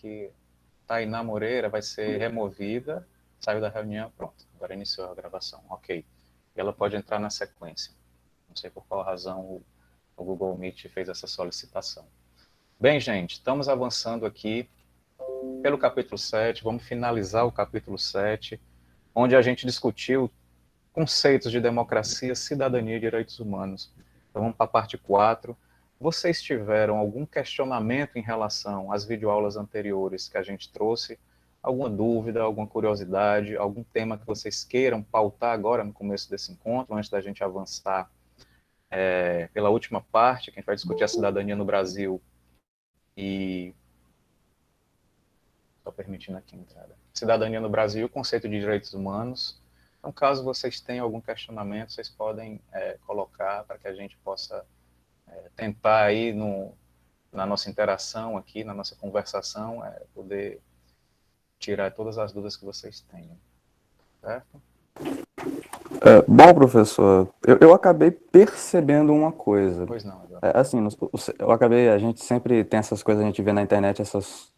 que Tainá Moreira vai ser removida, saiu da reunião, pronto, agora iniciou a gravação, ok. E ela pode entrar na sequência. Não sei por qual razão o Google Meet fez essa solicitação. Bem, gente, estamos avançando aqui pelo capítulo 7, vamos finalizar o capítulo 7, onde a gente discutiu conceitos de democracia, cidadania e direitos humanos. Então vamos para a parte 4. Vocês tiveram algum questionamento em relação às videoaulas anteriores que a gente trouxe? Alguma dúvida, alguma curiosidade, algum tema que vocês queiram pautar agora no começo desse encontro, antes da gente avançar pela última parte, que a gente vai discutir a cidadania no Brasil e... Só permitindo aqui a entrada. Cidadania no Brasil, o conceito de direitos humanos. Então, caso vocês tenham algum questionamento, vocês podem colocar para que a gente possa tentar aí na nossa interação aqui, na nossa conversação, poder tirar todas as dúvidas que vocês tenham. Certo? Bom, professor, eu acabei percebendo uma coisa. Pois não, Eduardo. Assim, a gente sempre tem essas coisas, a gente vê na internet essas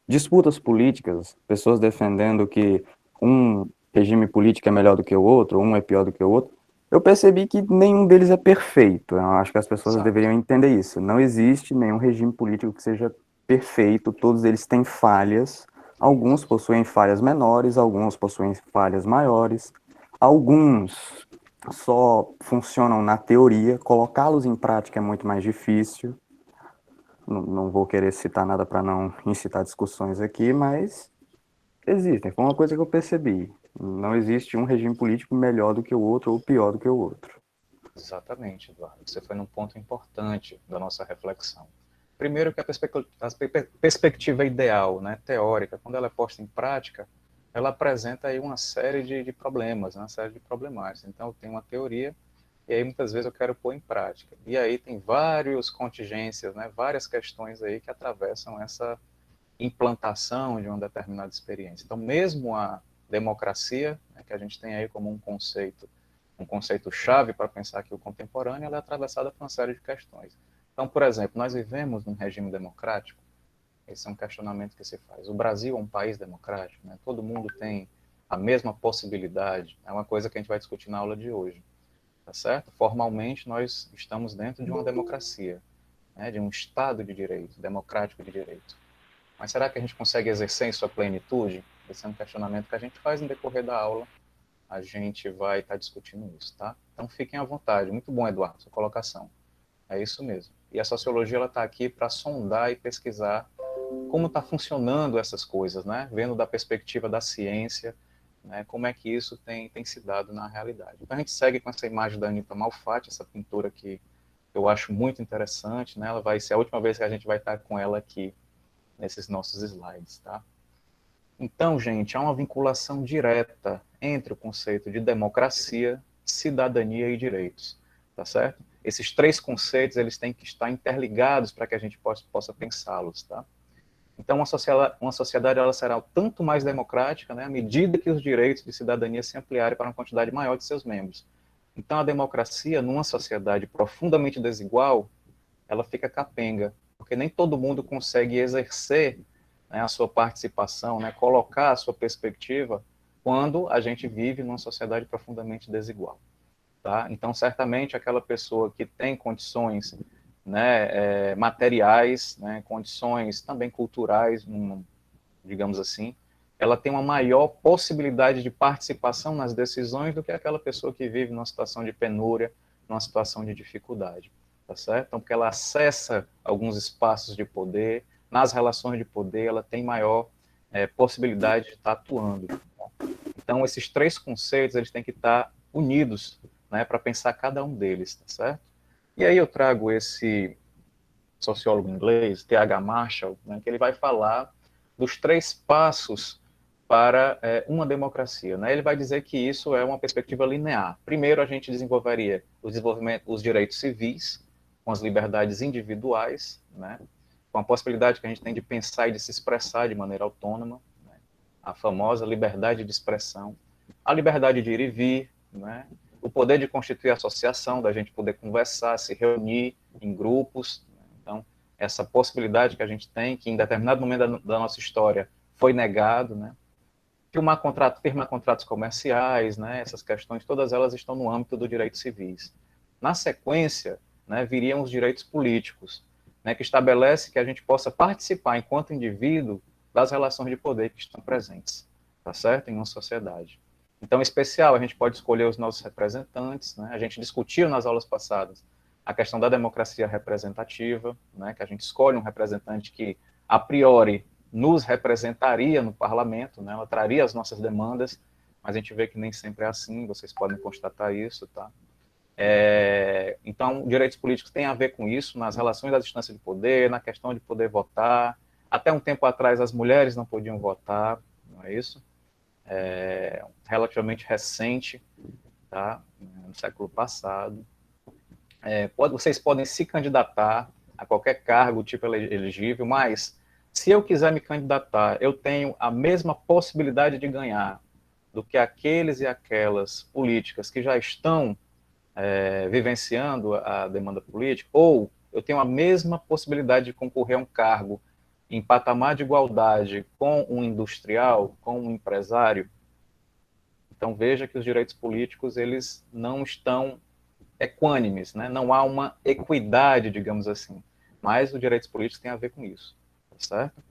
disputas políticas, pessoas defendendo que um regime político é melhor do que o outro, um é pior do que o outro. Eu percebi que nenhum deles é perfeito. Eu acho que as pessoas Exato. deveriam entender isso. Não existe nenhum regime político que seja perfeito, todos eles têm falhas. Alguns possuem falhas menores, alguns possuem falhas maiores. Alguns só funcionam na teoria, colocá-los em prática é muito mais difícil. Não vou querer citar nada para não incitar discussões aqui, mas existem. Foi uma coisa que eu percebi. Não existe um regime político melhor do que o outro ou pior do que o outro. Exatamente, Eduardo. Você foi num ponto importante da nossa reflexão. Primeiro que a perspectiva ideal, né, teórica, quando ela é posta em prática, ela apresenta aí uma série de problemas, uma série de problemáticas. Então, eu tenho uma teoria e aí muitas vezes eu quero pôr em prática. E aí tem várias contingências, né, várias questões aí que atravessam essa implantação de uma determinada experiência. Então, mesmo a democracia, né, que a gente tem aí como um conceito-chave para pensar aqui o contemporâneo, ela é atravessada por uma série de questões. Então, por exemplo, nós vivemos num regime democrático. Esse é um questionamento que se faz. O Brasil é um país democrático, né? Todo mundo tem a mesma possibilidade. É uma coisa que a gente vai discutir na aula de hoje, tá certo? Formalmente, nós estamos dentro de uma democracia, né? De um Estado de direito, democrático de direito. Mas será que a gente consegue exercer em sua plenitude? Esse é um questionamento que a gente faz no decorrer da aula. A gente vai estar discutindo isso, tá? Então, fiquem à vontade. Muito bom, Eduardo, sua colocação. É isso mesmo. E a sociologia ela está aqui para sondar e pesquisar como está funcionando essas coisas, né? Vendo da perspectiva da ciência, né? Como é que isso tem se dado na realidade. Então a gente segue com essa imagem da Anita Malfatti, essa pintura que eu acho muito interessante, né? Ela vai ser a última vez que a gente vai estar com ela aqui nesses nossos slides, tá? Então, gente, há uma vinculação direta entre o conceito de democracia, cidadania e direitos, tá certo? Esses três conceitos, eles têm que estar interligados para que a gente possa pensá-los, tá? Então, uma sociedade ela será tanto mais democrática, né, à medida que os direitos de cidadania se ampliarem para uma quantidade maior de seus membros. Então, a democracia, numa sociedade profundamente desigual, ela fica capenga, porque nem todo mundo consegue exercer, né, a sua participação, né, colocar a sua perspectiva quando a gente vive numa sociedade profundamente desigual. Tá? Então, certamente, aquela pessoa que tem condições, né, materiais, né, condições também culturais, digamos assim, ela tem uma maior possibilidade de participação nas decisões do que aquela pessoa que vive numa situação de penúria, numa situação de dificuldade, tá certo? Então, porque ela acessa alguns espaços de poder, nas relações de poder, ela tem maior possibilidade de estar atuando. Tá? Então, esses três conceitos, eles têm que estar unidos, né, para pensar cada um deles, tá certo? E aí eu trago esse sociólogo inglês, T.H. Marshall, né, que ele vai falar dos três passos para uma democracia. Né? Ele vai dizer que isso é uma perspectiva linear. Primeiro, a gente desenvolveria os direitos civis, com as liberdades individuais, né? Com a possibilidade que a gente tem de pensar e de se expressar de maneira autônoma, né? A famosa liberdade de expressão, a liberdade de ir e vir, né? O poder de constituir associação, da gente poder conversar, se reunir em grupos. Então, essa possibilidade que a gente tem, que em determinado momento da nossa história foi negado, né? Firmar contratos comerciais, né? Essas questões, todas elas estão no âmbito do direito civis. Na sequência, né, viriam os direitos políticos, né, que estabelece que a gente possa participar enquanto indivíduo das relações de poder que estão presentes, tá certo? Em uma sociedade. Então, em especial, a gente pode escolher os nossos representantes, né? A gente discutiu nas aulas passadas a questão da democracia representativa, né? Que a gente escolhe um representante que, a priori, nos representaria no parlamento, né? Ela traria as nossas demandas, mas a gente vê que nem sempre é assim, vocês podem constatar isso, tá? Então, direitos políticos têm a ver com isso, nas relações da distância de poder, na questão de poder votar. Até um tempo atrás, as mulheres não podiam votar, não é isso? Relativamente recente, tá? No século passado. Vocês podem se candidatar a qualquer cargo, tipo elegível, mas se eu quiser me candidatar, eu tenho a mesma possibilidade de ganhar do que aqueles e aquelas políticas que já estão vivenciando a demanda política, ou eu tenho a mesma possibilidade de concorrer a um cargo em patamar de igualdade com um industrial, com um empresário. Então veja que os direitos políticos eles não estão equânimes, né? Não há uma equidade, digamos assim, mas os direitos políticos têm a ver com isso, tá certo?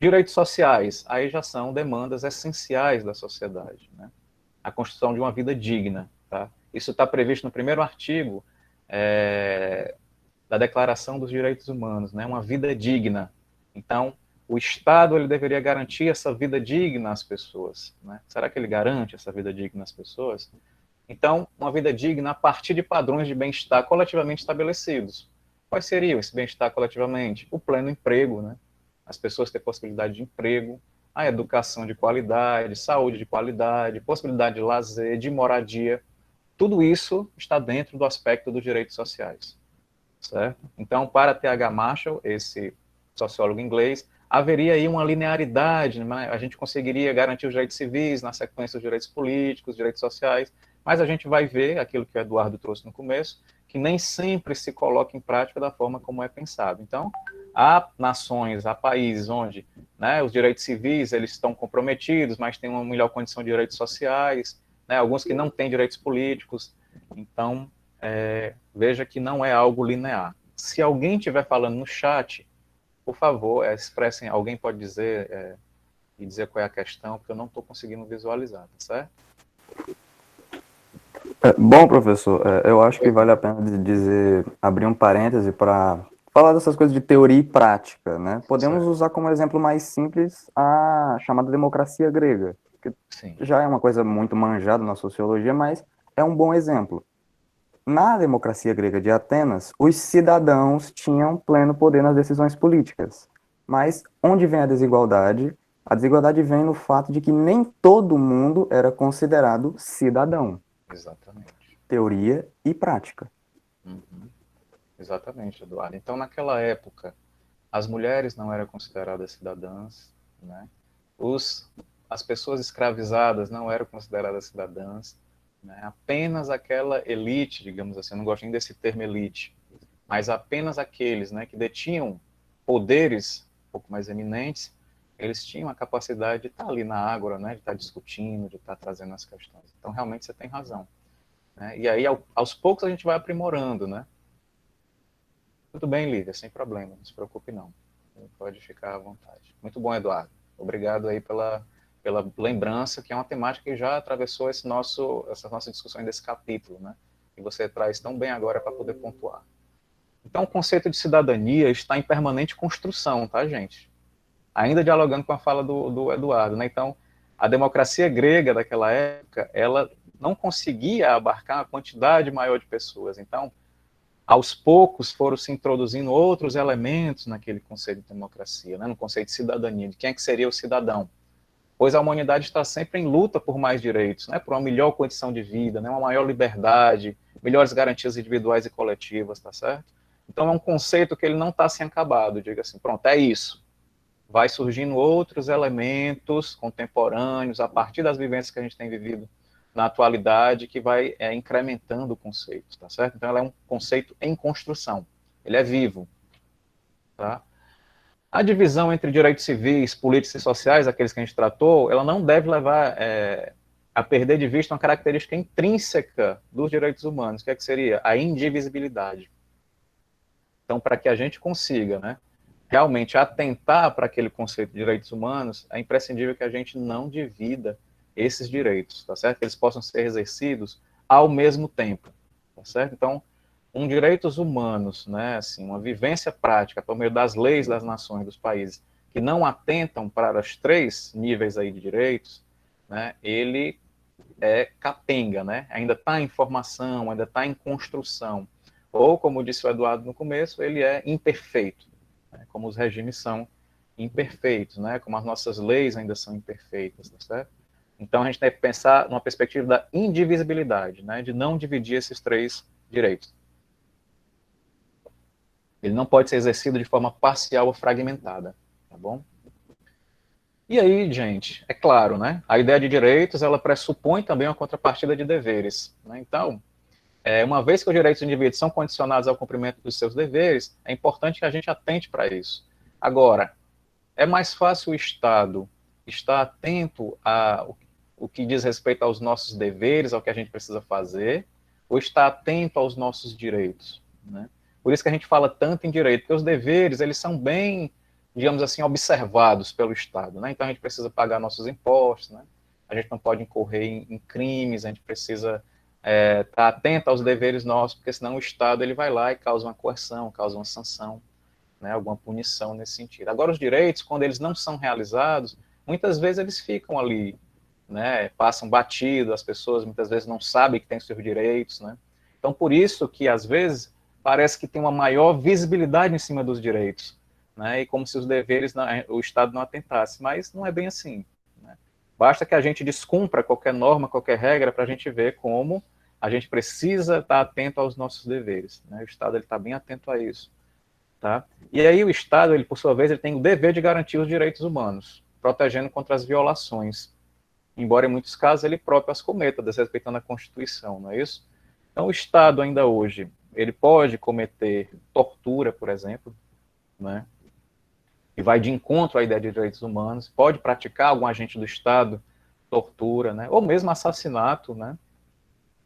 Direitos sociais, aí já são demandas essenciais da sociedade, né? A construção de uma vida digna, tá? Isso está previsto no primeiro artigo da Declaração dos Direitos Humanos, né? Uma vida digna. Então, o Estado ele deveria garantir essa vida digna às pessoas, né? Será que ele garante essa vida digna às pessoas? Então, uma vida digna a partir de padrões de bem-estar coletivamente estabelecidos. Quais seriam esse bem-estar coletivamente? O pleno emprego, né? As pessoas terem possibilidade de emprego, a educação de qualidade, saúde de qualidade, possibilidade de lazer, de moradia. Tudo isso está dentro do aspecto dos direitos sociais, certo? Então, para T.H. Marshall, esse sociólogo inglês, haveria aí uma linearidade, né? A gente conseguiria garantir os direitos civis, na sequência os direitos políticos, os direitos sociais, mas a gente vai ver, aquilo que o Eduardo trouxe no começo, que nem sempre se coloca em prática da forma como é pensado. Então, há nações, há países onde, né, os direitos civis eles estão comprometidos, mas têm uma melhor condição de direitos sociais, né, alguns que não têm direitos políticos. Então, veja que não é algo linear. Se alguém estiver falando no chat, por favor, expressem, alguém pode dizer e dizer qual é a questão, porque eu não estou conseguindo visualizar, tá certo? Bom, professor, eu acho que vale a pena dizer, abrir um parêntese para falar dessas coisas de teoria e prática, né? Podemos Certo. usar como exemplo mais simples a chamada democracia grega, que Sim. já é uma coisa muito manjada na sociologia, mas é um bom exemplo. Na democracia grega de Atenas, os cidadãos tinham pleno poder nas decisões políticas. Mas onde vem a desigualdade? A desigualdade vem no fato de que nem todo mundo era considerado cidadão. Exatamente. Teoria e prática. Uhum. Exatamente, Eduardo. Então, naquela época, as mulheres não eram consideradas cidadãs, né? As pessoas escravizadas não eram consideradas cidadãs, né? Apenas aquela elite, digamos assim, eu não gosto nem desse termo elite, mas apenas aqueles, né, que detinham poderes um pouco mais eminentes, eles tinham a capacidade de estar ali na ágora, né, de estar discutindo, de estar trazendo as questões. Então, realmente, você tem razão, né? E aí, aos poucos, a gente vai aprimorando, né? Tudo bem, Lívia, sem problema, não se preocupe não. Pode ficar à vontade. Muito bom, Eduardo. Obrigado aí pela lembrança, que é uma temática que já atravessou essa nossa discussão desse capítulo, né? E você traz tão bem agora para poder pontuar. Então, o conceito de cidadania está em permanente construção, tá, gente? Ainda dialogando com a fala do Eduardo, né? Então, a democracia grega daquela época, ela não conseguia abarcar uma quantidade maior de pessoas. Então, aos poucos foram se introduzindo outros elementos naquele conceito de democracia, né? No conceito de cidadania, de quem é que seria o cidadão. Pois a humanidade está sempre em luta por mais direitos, né? Por uma melhor condição de vida, né? Uma maior liberdade, melhores garantias individuais e coletivas, tá certo? Então é um conceito que ele não está sem acabado, diga assim, pronto, é isso. Vai surgindo outros elementos contemporâneos, a partir das vivências que a gente tem vivido na atualidade, que vai incrementando o conceito, tá certo? Então, ela é um conceito em construção, ele é vivo. tá? A divisão entre direitos civis, políticos e sociais, aqueles que a gente tratou, ela não deve levar a perder de vista uma característica intrínseca dos direitos humanos, que seria a indivisibilidade. Então, para que a gente consiga, né, realmente atentar para aquele conceito de direitos humanos, é imprescindível que a gente não divida esses direitos, tá certo? Que eles possam ser exercidos ao mesmo tempo, tá certo? Então, direitos humanos, né, assim, uma vivência prática por meio das leis das nações, dos países, que não atentam para os três níveis aí de direitos, né, ele é capenga, né, ainda está em formação, ainda está em construção, ou, como disse o Eduardo no começo, ele é imperfeito, né, como os regimes são imperfeitos, né, como as nossas leis ainda são imperfeitas, tá certo? Então, a gente tem que pensar numa perspectiva da indivisibilidade, né, de não dividir esses três direitos. Ele não pode ser exercido de forma parcial ou fragmentada, tá bom? E aí, gente, é claro, né? A ideia de direitos, ela pressupõe também uma contrapartida de deveres, né? Então, uma vez que os direitos do indivíduo são condicionados ao cumprimento dos seus deveres, é importante que a gente atente para isso. Agora, é mais fácil o Estado estar atento o que diz respeito aos nossos deveres, ao que a gente precisa fazer, ou estar atento aos nossos direitos, né? Por isso que a gente fala tanto em direito, porque os deveres, eles são bem, digamos assim, observados pelo Estado, né? Então a gente precisa pagar nossos impostos, né? A gente não pode incorrer em crimes, a gente precisa estar atento aos deveres nossos, porque senão o Estado ele vai lá e causa uma coerção, causa uma sanção, né? Alguma punição nesse sentido. Agora, os direitos, quando eles não são realizados, muitas vezes eles ficam ali, né? Passam batido, as pessoas muitas vezes não sabem que têm seus direitos, né? Então, por isso que, às vezes, parece que tem uma maior visibilidade em cima dos direitos, né? E como se os deveres, o Estado não atentasse, mas não é bem assim, né? Basta que a gente descumpra qualquer norma, qualquer regra, para a gente ver como a gente precisa estar atento aos nossos deveres, né? O Estado está bem atento a isso, tá? E aí o Estado, ele, por sua vez, ele tem o dever de garantir os direitos humanos, protegendo contra as violações, embora em muitos casos ele próprio as cometa, desrespeitando a Constituição, não é isso? Então o Estado ainda hoje, ele pode cometer tortura, por exemplo, né? E vai de encontro à ideia de direitos humanos, pode praticar algum agente do Estado tortura, né? Ou mesmo assassinato, né?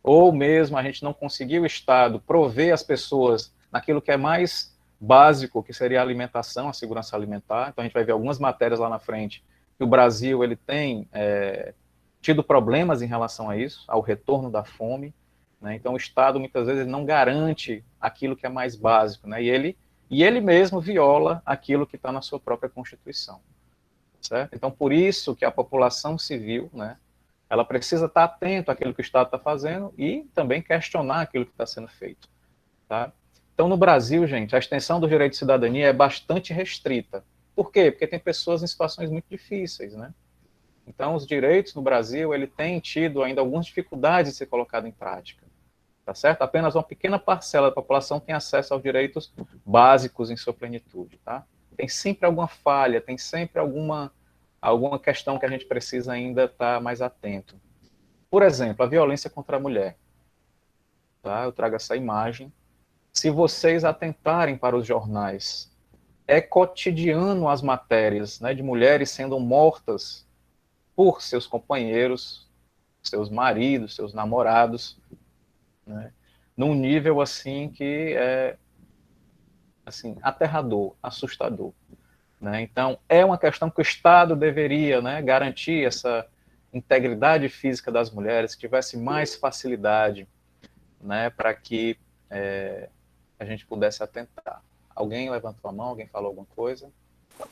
Ou mesmo a gente não conseguir o Estado prover as pessoas naquilo que é mais básico, que seria a alimentação, a segurança alimentar. Então a gente vai ver algumas matérias lá na frente que o Brasil ele tem tido problemas em relação a isso, ao retorno da fome, né? Então o Estado muitas vezes não garante aquilo que é mais básico, né? E ele mesmo viola aquilo que está na sua própria Constituição, certo? Então por isso que a população civil, né, ela precisa estar atenta àquilo que o Estado está fazendo e também questionar aquilo que está sendo feito, tá? Então, no Brasil, gente, a extensão do direito de cidadania é bastante restrita. Por quê? Porque tem pessoas em situações muito difíceis, né? Então, os direitos no Brasil, ele tem tido ainda algumas dificuldades de ser colocado em prática, tá certo? Apenas uma pequena parcela da população tem acesso aos direitos básicos em sua plenitude, tá? Tem sempre alguma falha, tem sempre alguma questão que a gente precisa ainda estar mais atento. Por exemplo, a violência contra a mulher. Tá? Eu trago essa imagem. Se vocês atentarem para os jornais, é cotidiano as matérias, né, de mulheres sendo mortas por seus companheiros, seus maridos, seus namorados, né, num nível assim que é assim, aterrador, assustador. Né? Então, é uma questão que o Estado deveria, né, garantir essa integridade física das mulheres, que tivesse mais facilidade, né, para que a gente pudesse atentar. Alguém levantou a mão? Alguém falou alguma coisa?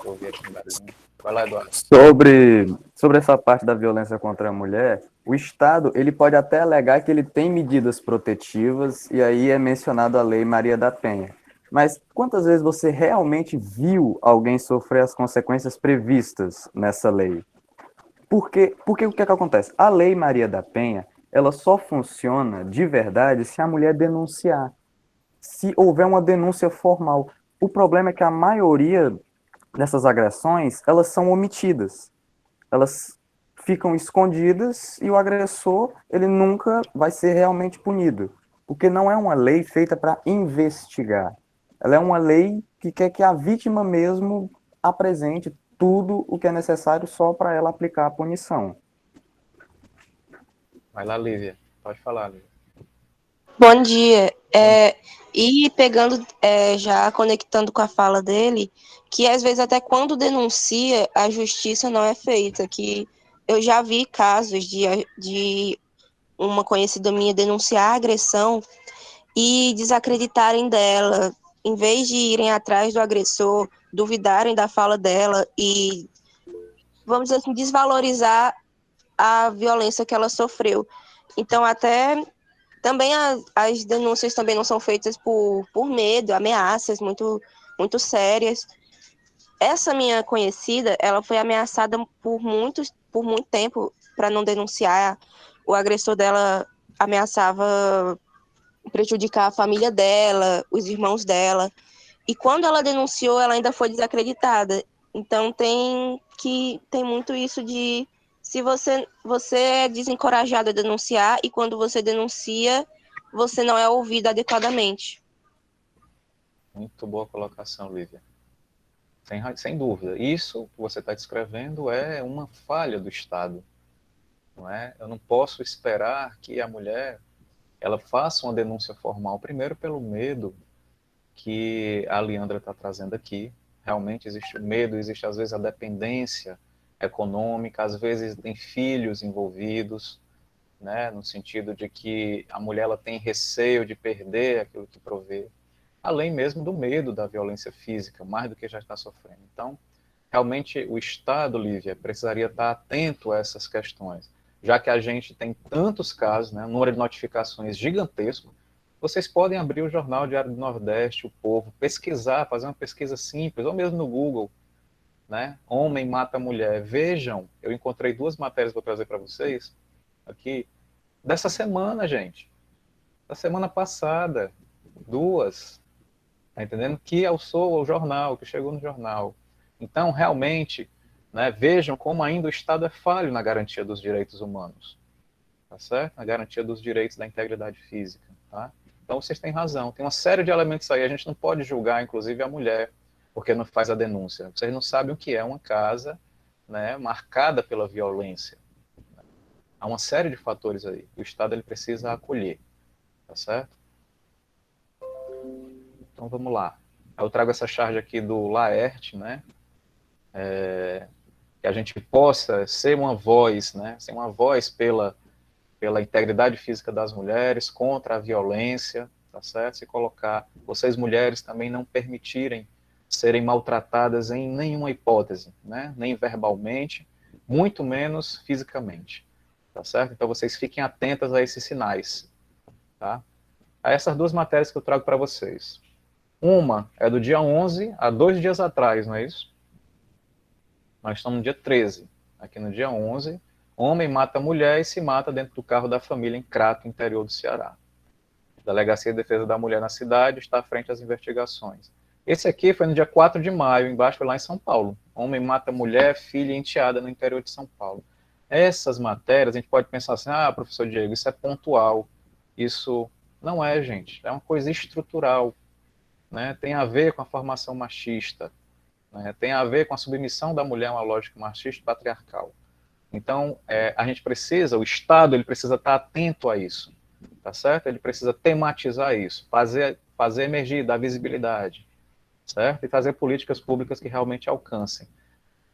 Eu ouvi aqui um barulhinho. Vai lá, Eduardo. Sobre essa parte da violência contra a mulher, o Estado ele pode até alegar que ele tem medidas protetivas, e aí é mencionado a Lei Maria da Penha. Mas quantas vezes você realmente viu alguém sofrer as consequências previstas nessa lei? Porque o que é que acontece? A Lei Maria da Penha, ela só funciona de verdade se a mulher denunciar, se houver uma denúncia formal. O problema é que a maioria dessas agressões, elas são omitidas. Elas ficam escondidas e o agressor, ele nunca vai ser realmente punido. Porque não é uma lei feita para investigar. Ela é uma lei que quer que a vítima mesmo apresente tudo o que é necessário só para ela aplicar a punição. Vai lá, Lívia. Pode falar, Lívia. Bom dia. E pegando, já conectando com a fala dele, que às vezes até quando denuncia, a justiça não é feita, que eu já vi casos de uma conhecida minha denunciar a agressão e desacreditarem dela, em vez de irem atrás do agressor, duvidarem da fala dela e, vamos dizer assim, desvalorizar a violência que ela sofreu. Então, até também as denúncias também não são feitas por medo, ameaças muito sérias. Essa minha conhecida, ela foi ameaçada por muito tempo para não denunciar. O agressor dela ameaçava prejudicar a família dela, os irmãos dela. E quando ela denunciou, ela ainda foi desacreditada. Então tem muito isso de se você é desencorajado a denunciar e quando você denuncia, você não é ouvido adequadamente. Muito boa colocação, Lívia. Sem dúvida. Isso que você está descrevendo é uma falha do Estado. Não é? Eu não posso esperar que a mulher ela faça uma denúncia formal, primeiro pelo medo que a Leandra está trazendo aqui. Realmente existe o medo, existe às vezes a dependência econômica, às vezes tem filhos envolvidos, né, no sentido de que a mulher ela tem receio de perder aquilo que provê, além mesmo do medo da violência física, mais do que já está sofrendo. Então, realmente o Estado, Lívia, precisaria estar atento a essas questões, já que a gente tem tantos casos, né, um número de notificações gigantesco. Vocês podem abrir o jornal Diário do Nordeste, o Povo, pesquisar, fazer uma pesquisa simples, ou mesmo no Google, né? Homem mata mulher. Vejam, eu encontrei 2 matérias para trazer para vocês aqui dessa semana, gente. Da semana passada, 2. Tá entendendo? Que alçou o jornal, que chegou no jornal. Então, realmente, né, vejam como ainda o Estado é falho na garantia dos direitos humanos, tá certo? Na garantia dos direitos da integridade física, tá? Então, vocês têm razão. Tem uma série de elementos aí. A gente não pode julgar, inclusive, a mulher, porque não faz a denúncia. Vocês não sabem o que é uma casa, né, marcada pela violência. Há uma série de fatores aí. O Estado ele precisa acolher, tá certo? Então, vamos lá. Eu trago essa charge aqui do Laerte, né? Que a gente possa ser uma voz, né? Ser uma voz pela integridade física das mulheres, contra a violência, tá certo? Se colocar, vocês mulheres também não permitirem serem maltratadas em nenhuma hipótese, né? Nem verbalmente, muito menos fisicamente, tá certo? Então vocês fiquem atentas a esses sinais, tá? A essas 2 matérias que eu trago para vocês. Uma é do dia 11, há 2 dias atrás, não é isso? Nós estamos no dia 13. Aqui no dia 11, homem mata mulher e se mata dentro do carro da família em Crato, interior do Ceará. A Delegacia de Defesa da Mulher na cidade está à frente das investigações. Esse aqui foi no dia 4 de maio, embaixo foi lá em São Paulo. Homem mata mulher, filha e enteada no interior de São Paulo. Essas matérias, a gente pode pensar assim, professor Diego, isso é pontual. Isso não é, gente. É uma coisa estrutural, né? Tem a ver com a formação machista, né? Tem a ver com a submissão da mulher a uma lógica machista e patriarcal. Então, a gente precisa, o Estado, ele precisa estar atento a isso, tá certo? Ele precisa tematizar isso, fazer emergir, dar visibilidade, certo? E fazer políticas públicas que realmente alcancem,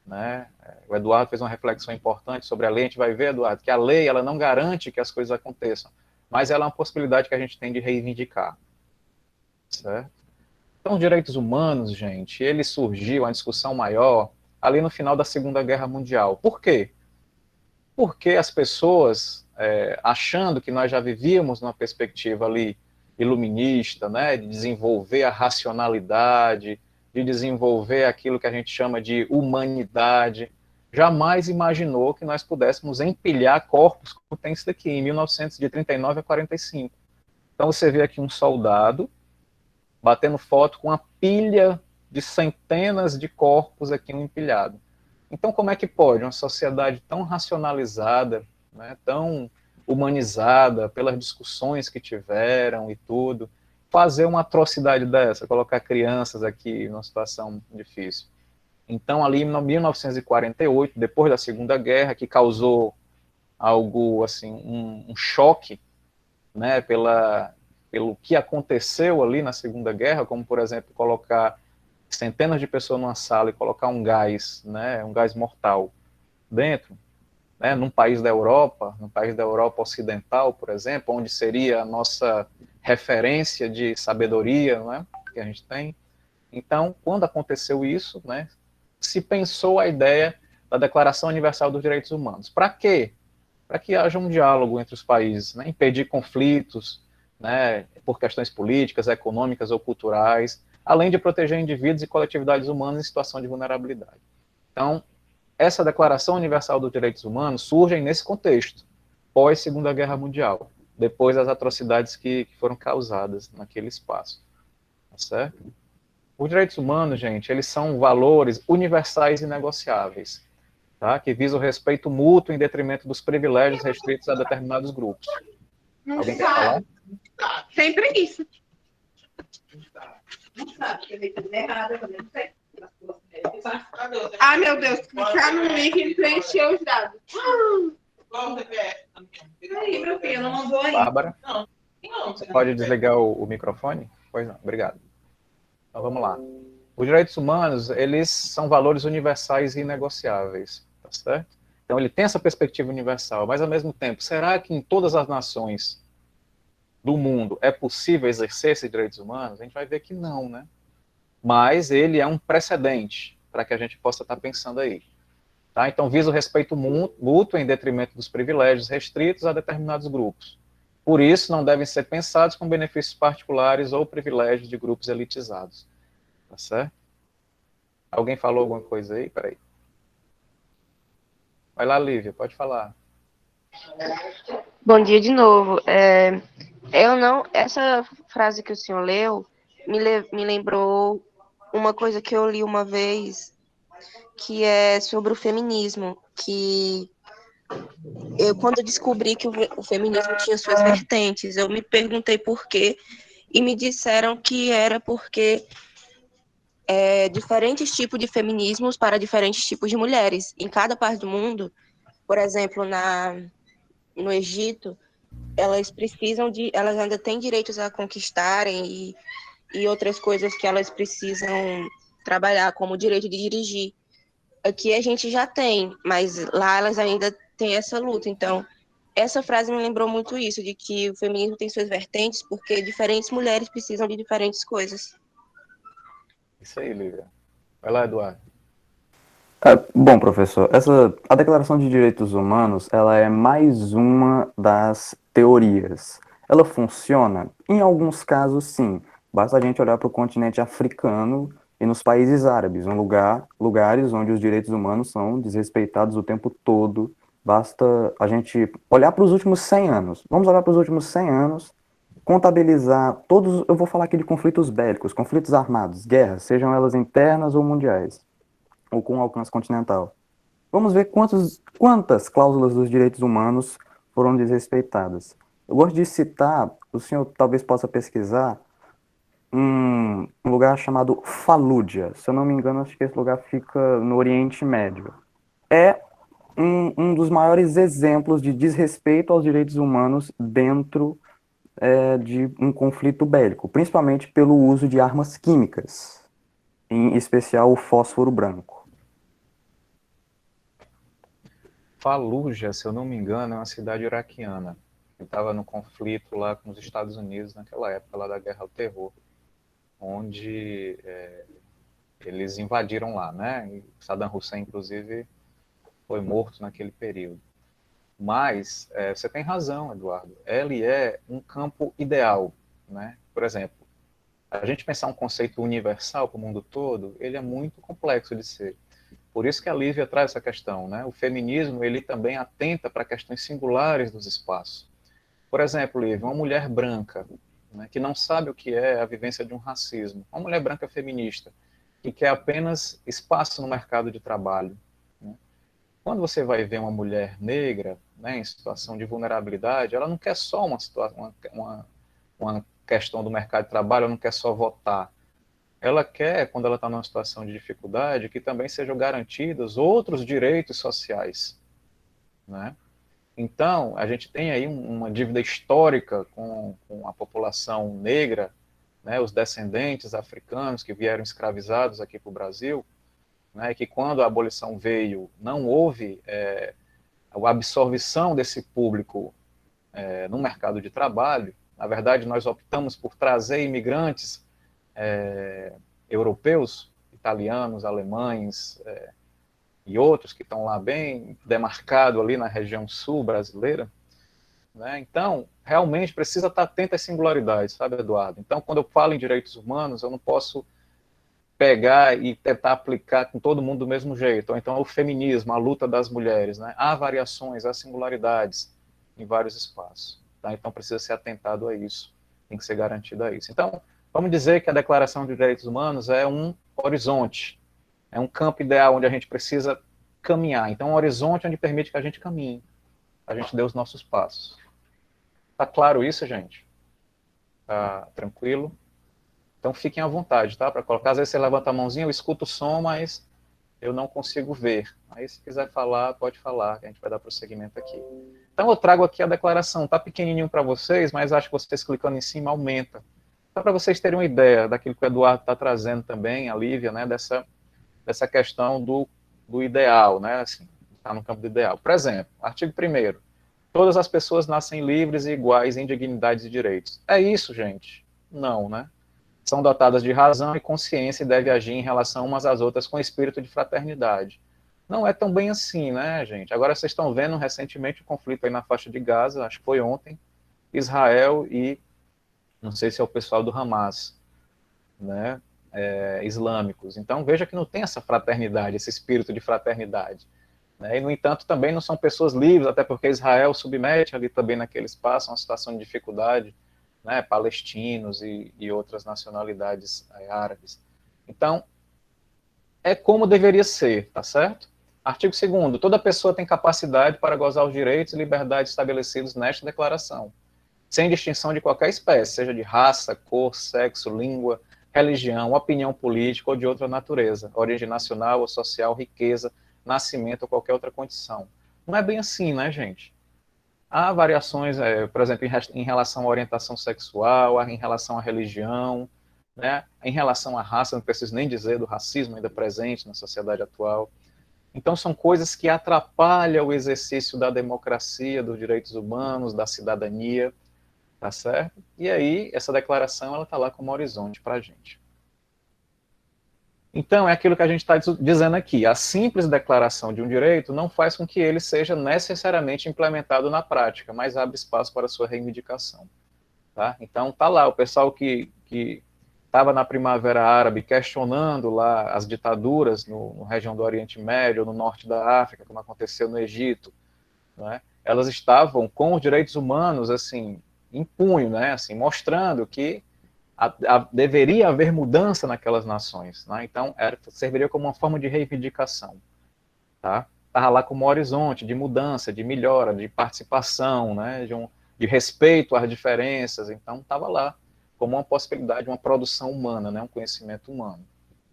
né? O Eduardo fez uma reflexão importante sobre a lei. A gente vai ver, Eduardo, que a lei ela não garante que as coisas aconteçam, mas ela é uma possibilidade que a gente tem de reivindicar, certo? Então, os direitos humanos, gente, ele surgiu, a discussão maior, ali no final da Segunda Guerra Mundial. Por quê? Porque as pessoas, achando que nós já vivíamos numa perspectiva ali iluminista, né, de desenvolver a racionalidade, de desenvolver aquilo que a gente chama de humanidade, jamais imaginou que nós pudéssemos empilhar corpos como tem isso daqui, em 1939 a 45. Então você vê aqui um soldado batendo foto com uma pilha de centenas de corpos aqui empilhado. Então, como é que pode uma sociedade tão racionalizada, né, tão humanizada pelas discussões que tiveram e tudo, fazer uma atrocidade dessa, colocar crianças aqui numa situação difícil. Então, ali em 1948, depois da Segunda Guerra, que causou algo assim, um choque, né, pelo que aconteceu ali na Segunda Guerra, como, por exemplo, colocar centenas de pessoas numa sala e colocar um gás, né, um gás mortal dentro, né, num país da Europa, Ocidental, por exemplo, onde seria a nossa referência de sabedoria, né, que a gente tem. Então, quando aconteceu isso, né, se pensou a ideia da Declaração Universal dos Direitos Humanos. Para quê? Para que haja um diálogo entre os países, né, impedir conflitos, né, por questões políticas, econômicas ou culturais, além de proteger indivíduos e coletividades humanas em situação de vulnerabilidade. Então, essa Declaração Universal dos Direitos Humanos surge nesse contexto, pós Segunda Guerra Mundial, depois das atrocidades que foram causadas naquele espaço. Tá certo? Os direitos humanos, gente, eles são valores universais e inegociáveis, tá? Que visam o respeito mútuo em detrimento dos privilégios restritos a determinados grupos. Alguém quer falar? Sempre isso. Não sabe, porque ele tá errado, eu também não sei. Ah, meu Deus, clicar no link e preencher os dados. Qual você quer? Aí, meu filho, não mandou aí. Bárbara? Não. Você pode desligar o microfone? Pois não, obrigado. Então vamos lá. Os direitos humanos, eles são valores universais e inegociáveis, tá certo? Então ele tem essa perspectiva universal, mas ao mesmo tempo, será que em todas as nações do mundo é possível exercer esses direitos humanos? A gente vai ver que não, né? Mas ele é um precedente para que a gente possa estar pensando aí. Tá? Então visa o respeito mútuo em detrimento dos privilégios restritos a determinados grupos. Por isso, não devem ser pensados com benefícios particulares ou privilégios de grupos elitizados. Tá certo? Alguém falou alguma coisa aí? Peraí. Vai lá, Lívia, pode falar. Bom dia de novo. Essa frase que o senhor leu me lembrou uma coisa que eu li uma vez, que é sobre o feminismo, que eu, quando descobri que o feminismo tinha suas vertentes, eu me perguntei por quê, e me disseram que era porque diferentes tipos de feminismos para diferentes tipos de mulheres. Em cada parte do mundo, por exemplo, no Egito, elas ainda têm direitos a conquistarem e outras coisas que elas precisam trabalhar, como o direito de dirigir. Aqui a gente já tem, mas lá elas ainda têm essa luta. Então, essa frase me lembrou muito isso, de que o feminismo tem suas vertentes porque diferentes mulheres precisam de diferentes coisas. Isso aí, Lívia. Vai lá, Eduardo. Bom, professor, a Declaração de Direitos Humanos, ela é mais uma das teorias. Ela funciona? Em alguns casos, sim. Basta a gente olhar para o continente africano e nos países árabes, lugares onde os direitos humanos são desrespeitados o tempo todo. Basta a gente olhar para os últimos 100 anos. Vamos olhar para os últimos 100 anos, contabilizar todos, eu vou falar aqui de conflitos bélicos, conflitos armados, guerras, sejam elas internas ou mundiais, ou com alcance continental. Vamos ver quantas cláusulas dos direitos humanos foram desrespeitadas. Eu gosto de citar, o senhor talvez possa pesquisar, um lugar chamado Falúdia. Se eu não me engano, acho que esse lugar fica no Oriente Médio. É um dos maiores exemplos de desrespeito aos direitos humanos dentro de um conflito bélico, principalmente pelo uso de armas químicas, em especial o fósforo branco. Fallujah, se eu não me engano, é uma cidade iraquiana, que estava no conflito lá com os Estados Unidos naquela época, lá da Guerra ao Terror, onde eles invadiram lá, né? E Saddam Hussein, inclusive, foi morto naquele período. Mas você tem razão, Eduardo. Ele é um campo ideal, né? Por exemplo, a gente pensar um conceito universal para o mundo todo, ele é muito complexo de ser. Por isso que a Lívia traz essa questão, né? O feminismo, ele também atenta para questões singulares dos espaços. Por exemplo, Lívia, uma mulher branca, né, que não sabe o que é a vivência de um racismo, uma mulher branca feminista, que quer apenas espaço no mercado de trabalho. Né? Quando você vai ver uma mulher negra, né, em situação de vulnerabilidade, ela não quer só uma questão do mercado de trabalho, ela não quer só votar. Ela quer, quando ela está numa situação de dificuldade, que também sejam garantidos outros direitos sociais, né? Então, a gente tem aí uma dívida histórica com a população negra, né, os descendentes africanos que vieram escravizados aqui para o Brasil, né, que quando a abolição veio, não houve a absorção desse público no mercado de trabalho. Na verdade, nós optamos por trazer imigrantes europeus, italianos, alemães e outros que estão lá bem demarcados ali na região sul brasileira, né? Então, realmente precisa estar atento às singularidades, sabe, Eduardo? Então, quando eu falo em direitos humanos, eu não posso pegar e tentar aplicar com todo mundo do mesmo jeito. Ou então, o feminismo, a luta das mulheres, né? Há variações, há singularidades em vários espaços, tá? Então, precisa ser atentado a isso, tem que ser garantido a isso. Então, vamos dizer que a Declaração de Direitos Humanos é um horizonte, é um campo ideal onde a gente precisa caminhar. Então, um horizonte onde permite que a gente caminhe, a gente dê os nossos passos. Tá claro isso, gente? Tá tranquilo? Então, fiquem à vontade, tá? Para colocar, às vezes você levanta a mãozinha, eu escuto o som, mas eu não consigo ver. Aí, se quiser falar, pode falar, que a gente vai dar prosseguimento aqui. Então, eu trago aqui a declaração. Tá pequenininho para vocês, mas acho que vocês clicando em cima aumenta. Só para vocês terem uma ideia daquilo que o Eduardo está trazendo também, a Lívia, né? Dessa questão do ideal, né? Assim, está no campo do ideal. Por exemplo, artigo 1º. Todas as pessoas nascem livres e iguais em dignidades e direitos. É isso, gente? Não, né? São dotadas de razão e consciência e devem agir em relação umas às outras com espírito de fraternidade. Não é tão bem assim, né, gente? Agora vocês estão vendo recentemente o conflito aí na faixa de Gaza, acho que foi ontem, Israel e, não sei se é o pessoal do Hamas, né, islâmicos. Então veja que não tem essa fraternidade, esse espírito de fraternidade. Né? E, no entanto, também não são pessoas livres, até porque Israel submete ali também naquele espaço uma situação de dificuldade, né? Palestinos e outras nacionalidades árabes. Então, é como deveria ser, tá certo? Artigo 2º. Toda pessoa tem capacidade para gozar os direitos e liberdades estabelecidos nesta declaração, sem distinção de qualquer espécie, seja de raça, cor, sexo, língua, religião, opinião política ou de outra natureza, origem nacional ou social, riqueza, nascimento ou qualquer outra condição. Não é bem assim, né, gente? Há variações, por exemplo, em relação à orientação sexual, em relação à religião, né, em relação à raça, não preciso nem dizer do racismo ainda presente na sociedade atual. Então, são coisas que atrapalham o exercício da democracia, dos direitos humanos, da cidadania, tá certo? E aí, essa declaração, ela está lá como horizonte para a gente. Então, é aquilo que a gente está dizendo aqui. A simples declaração de um direito não faz com que ele seja necessariamente implementado na prática, mas abre espaço para a sua reivindicação. Tá? Então, está lá o pessoal que estava na Primavera Árabe questionando lá as ditaduras no região do Oriente Médio, no norte da África, como aconteceu no Egito, né? Elas estavam com os direitos humanos assim em punho, né? Assim, mostrando que deveria haver mudança naquelas nações, né? Então serviria como uma forma de reivindicação, tá? Estava lá como um horizonte de mudança, de melhora, de participação, né? De respeito às diferenças. Então estava lá como uma possibilidade, uma produção humana, né? Um conhecimento humano,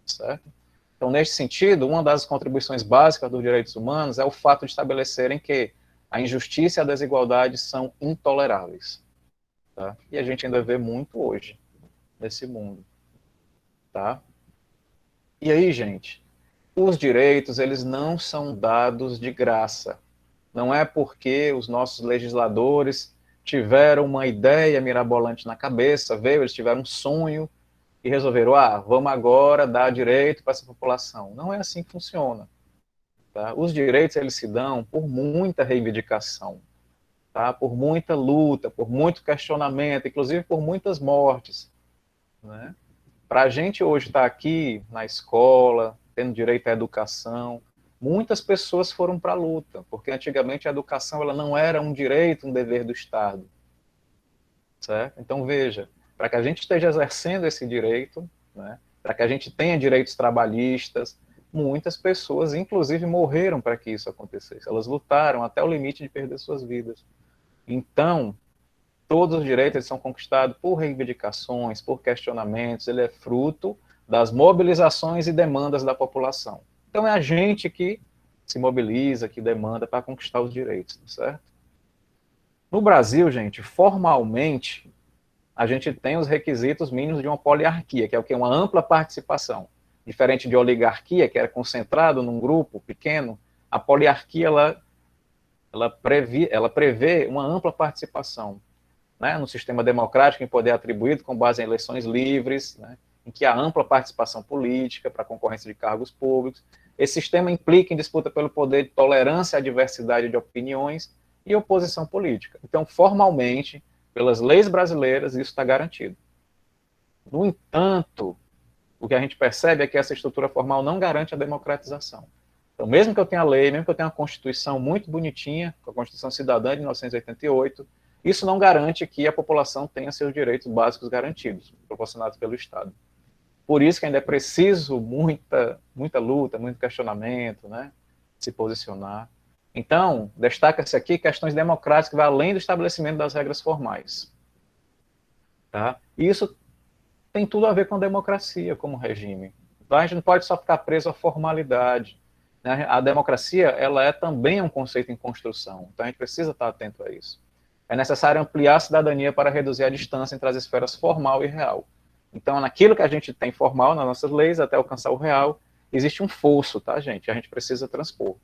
certo? Então, neste sentido, uma das contribuições básicas dos direitos humanos é o fato de estabelecerem que a injustiça e a desigualdade são intoleráveis, tá? E a gente ainda vê muito hoje nesse mundo, tá? E aí, gente, os direitos, eles não são dados de graça. Não é porque os nossos legisladores tiveram uma ideia mirabolante na cabeça, eles tiveram um sonho e resolveram, vamos agora dar direito para essa população. Não é assim que funciona. Tá? Os direitos, eles se dão por muita reivindicação, tá? Por muita luta, por muito questionamento, inclusive por muitas mortes, né? Para a gente hoje estar aqui na escola, tendo direito à educação, muitas pessoas foram para a luta, porque antigamente a educação ela não era um direito, um dever do Estado. Certo? Então, veja, para que a gente esteja exercendo esse direito, né, para que a gente tenha direitos trabalhistas, muitas pessoas, inclusive, morreram para que isso acontecesse. Elas lutaram até o limite de perder suas vidas. Então, todos os direitos eles são conquistados por reivindicações, por questionamentos, ele é fruto das mobilizações e demandas da população. Então é a gente que se mobiliza, que demanda para conquistar os direitos, certo? No Brasil, gente, formalmente, a gente tem os requisitos mínimos de uma poliarquia, que é o que? Uma ampla participação. Diferente de oligarquia, que era concentrado num grupo pequeno, a poliarquia ela prevê uma ampla participação, né, no sistema democrático em poder atribuído com base em eleições livres, né, em que há ampla participação política para concorrência de cargos públicos. Esse sistema implica em disputa pelo poder de tolerância à diversidade de opiniões e oposição política. Então, formalmente, pelas leis brasileiras, isso está garantido. No entanto, o que a gente percebe é que essa estrutura formal não garante a democratização. Então, mesmo que eu tenha lei, mesmo que eu tenha uma Constituição muito bonitinha, a Constituição Cidadã de 1988, isso não garante que a população tenha seus direitos básicos garantidos, proporcionados pelo Estado. Por isso que ainda é preciso muita luta, muito questionamento, né, se posicionar. Então, destaca-se aqui questões democráticas que vão além do estabelecimento das regras formais. Tá? E isso tem tudo a ver com a democracia como regime. Então, a gente não pode só ficar preso à formalidade. Né? A democracia ela é também um conceito em construção. Então, a gente precisa estar atento a isso. É necessário ampliar a cidadania para reduzir a distância entre as esferas formal e real. Então, naquilo que a gente tem formal nas nossas leis, até alcançar o real, existe um fosso, tá, gente? A gente precisa transpor.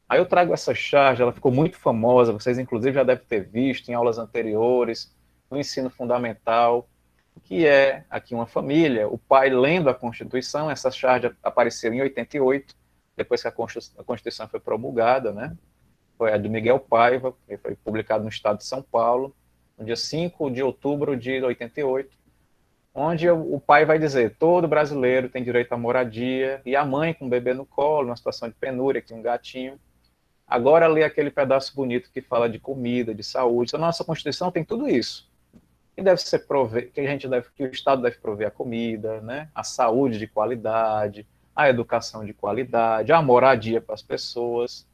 Aí eu trago essa charge, ela ficou muito famosa, vocês inclusive já devem ter visto em aulas anteriores, no ensino fundamental, que é aqui uma família, o pai lendo a Constituição, essa charge apareceu em 88, depois que a Constituição foi promulgada, né? Foi a do Miguel Paiva, que foi publicado no estado de São Paulo, no dia 5 de outubro de 88, onde o pai vai dizer, todo brasileiro tem direito à moradia, e a mãe com o bebê no colo, numa situação de penúria, que um gatinho. Agora lê aquele pedaço bonito que fala de comida, de saúde. Então, a nossa Constituição tem tudo isso. Que deve ser que o Estado deve prover a comida, né? A saúde de qualidade, a educação de qualidade, a moradia para as pessoas.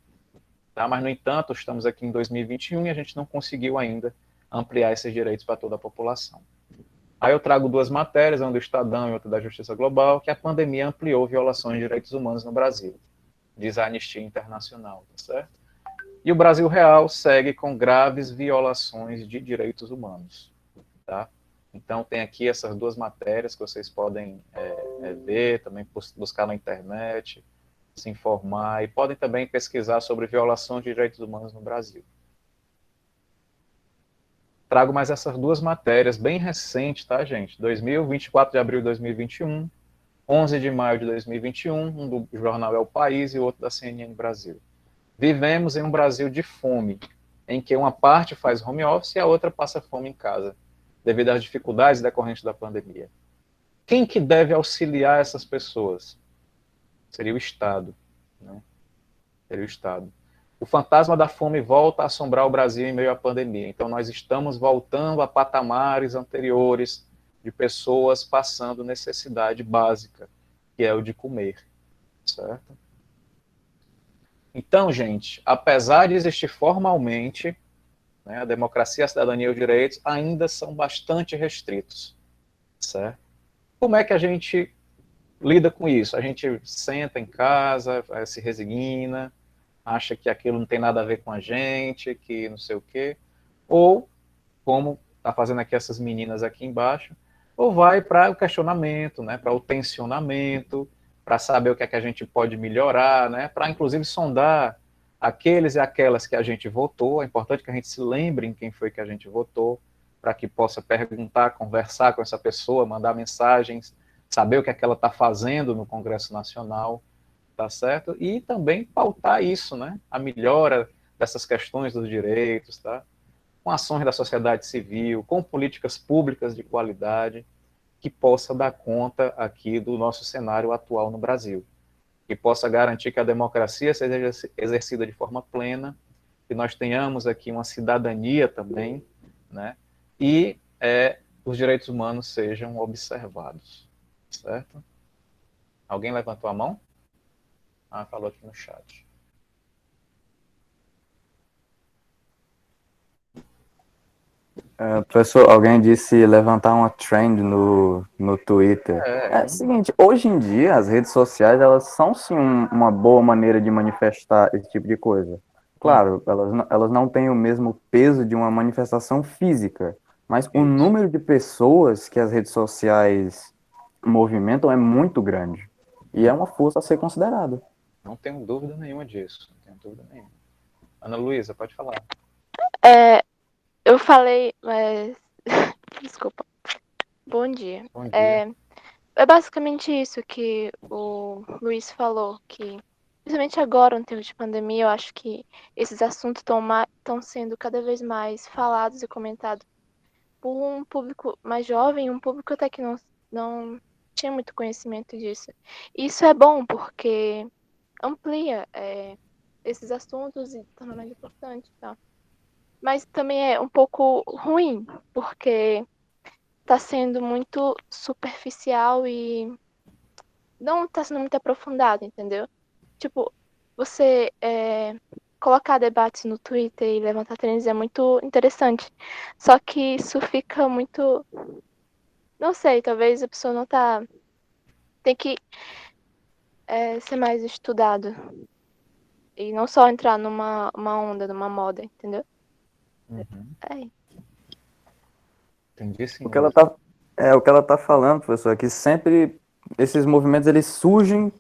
Tá? Mas, no entanto, estamos aqui em 2021 e a gente não conseguiu ainda ampliar esses direitos para toda a população. Aí eu trago duas matérias, uma do Estadão e outra da Justiça Global, que a pandemia ampliou violações de direitos humanos no Brasil. Diz a Anistia Internacional, tá certo? E o Brasil real segue com graves violações de direitos humanos. Tá? Então, tem aqui essas duas matérias que vocês podem ver, também buscar na internet, se informar, e podem também pesquisar sobre violações de direitos humanos no Brasil. Trago mais essas duas matérias, bem recentes, tá, gente? 24 de abril de 2021, 11 de maio de 2021, um do jornal É o País e o outro da CNN Brasil. Vivemos em um Brasil de fome, em que uma parte faz home office e a outra passa fome em casa, devido às dificuldades decorrentes da pandemia. Quem que deve auxiliar essas pessoas? Seria o Estado. Né? Seria o Estado. O fantasma da fome volta a assombrar o Brasil em meio à pandemia. Então, nós estamos voltando a patamares anteriores de pessoas passando necessidade básica, que é o de comer. Certo? Então, gente, apesar de existir formalmente, né, a democracia, a cidadania e os direitos ainda são bastante restritos. Certo? Como é que a gente lida com isso? A gente senta em casa, se resigna, acha que aquilo não tem nada a ver com a gente, que não sei o quê, ou, como está fazendo aqui essas meninas aqui embaixo, ou vai para o questionamento, né, para o tensionamento, para saber o que é que a gente pode melhorar, né, para inclusive sondar aqueles e aquelas que a gente votou. É importante que a gente se lembre em quem foi que a gente votou, para que possa perguntar, conversar com essa pessoa, mandar mensagens, saber o que é que ela está fazendo no Congresso Nacional, tá certo? E também pautar isso, né? A melhora dessas questões dos direitos, tá? Com ações da sociedade civil, com políticas públicas de qualidade, que possa dar conta aqui do nosso cenário atual no Brasil, que possa garantir que a democracia seja exercida de forma plena, que nós tenhamos aqui uma cidadania também, né? E os direitos humanos sejam observados, certo? Alguém levantou a mão? Ah, falou aqui no chat. Professor, alguém disse levantar uma trend no Twitter. É o seguinte, hoje em dia as redes sociais elas são sim uma boa maneira de manifestar esse tipo de coisa. Claro, elas não têm o mesmo peso de uma manifestação física, mas o Isso. número de pessoas que as redes sociais movimentam é muito grande. E é uma força a ser considerada. Não tenho dúvida nenhuma disso. Não tenho dúvida nenhuma. Ana Luísa, pode falar. Eu falei, mas. Desculpa. Bom dia. Bom dia. É basicamente isso que o Luiz falou, que principalmente agora, no tempo de pandemia, eu acho que esses assuntos estão sendo cada vez mais falados e comentados por um público mais jovem, um público até que não tinha muito conhecimento disso. Isso é bom porque amplia esses assuntos e torna mais importante, tá? Mas também é um pouco ruim, porque tá sendo muito superficial e não tá sendo muito aprofundado, entendeu? Tipo, você colocar debates no Twitter e levantar trends é muito interessante. Só que isso fica muito. Não sei, talvez a pessoa não tá. Tem que ser mais estudado. E não só entrar uma onda, numa moda, entendeu? Uhum. É. Entendi, sim. O que ela tá falando, professor, é que sempre esses movimentos eles surgem,